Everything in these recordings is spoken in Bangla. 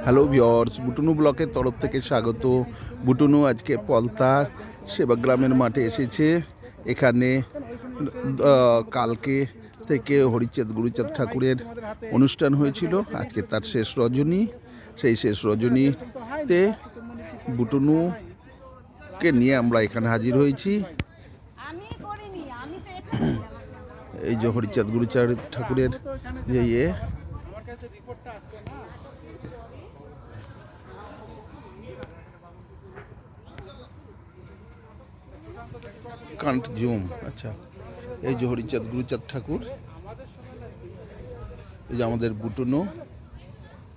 হ্যালো ভিউয়ার্স, বুটুনু ব্লকের তরফ থেকে স্বাগত। বুটুনু আজকে পলতার সেবাগ্রামের মাঠে এসেছে। এখানে কালকে থেকে হরিচাঁদ গুরুচাঁদ ঠাকুরের অনুষ্ঠান হয়েছিল। আজকে তার শেষ রজনী। সেই শেষ রজনীতে বুটুনুকে নিয়ে আমরা এখানে হাজির হয়েছি। এই যে হরিচাঁদ গুরুচাঁদ ঠাকুরের যে কান্ট জুম। আচ্ছা, এই যে হরিচাঁদ গুরুচাঁদ ঠাকুর, এই যে আমাদের বুটুনু।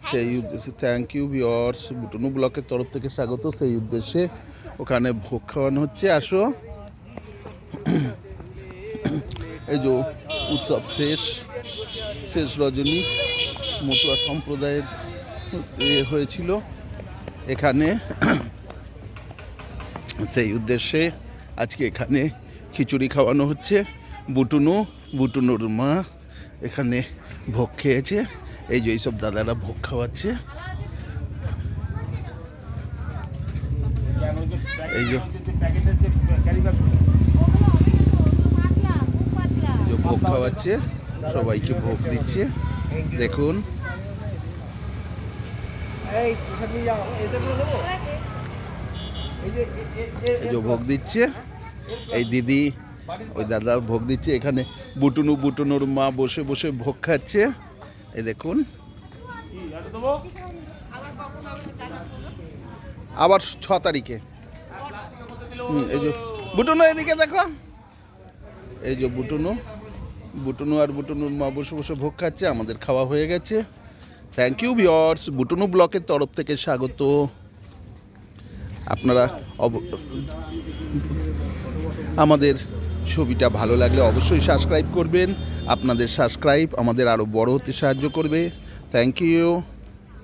সেই উদ্দেশ্যে থ্যাংক ইউ ভিউয়ার্স, বুটুনু ব্লকের তরফ থেকে স্বাগত। সেই উদ্দেশ্যে ওখানে ভোগ খাওয়ানো হচ্ছে, আসো। এই যে উৎসব শেষ রজনী মতুয়া সম্প্রদায়ের হয়েছিল এখানে। সেই উদ্দেশ্যে আজকে এখানে খিচুড়ি খাওয়ানো হচ্ছে। বুটুনুর মা এখানে ভোগ খেয়েছে। এই যে এইসব দাদারা ভোগ খাওয়াচ্ছে। এই যে ভোগ খাওয়াচ্ছে, সবাইকে ভোগ দিচ্ছে। দেখুন, এই যে ভোগ দিচ্ছে এই দিদি, ওই দাদা ভোগ দিচ্ছে। এখানে বুটুনুর মা বসে বসে ভোগ খাচ্ছে। এই দেখুন, আবার 6 তারিখে। এই যে বুটুনু, এদিকে দেখো। এই যে বুটুনু আর বুটুনুর মা বসে বসে ভোগ খাচ্ছে। আমাদের খাওয়া হয়ে গেছে। থ্যাংক ইউ ভিউয়ার্স, বুটুনু ব্লকের তরফ থেকে স্বাগত। আপনারা আমাদের ছবিটা ভালো লাগলে অবশ্যই সাবস্ক্রাইব করবেন। আপনাদের সাবস্ক্রাইব আমাদের আরও বড় হতে সাহায্য করবে। Thank you.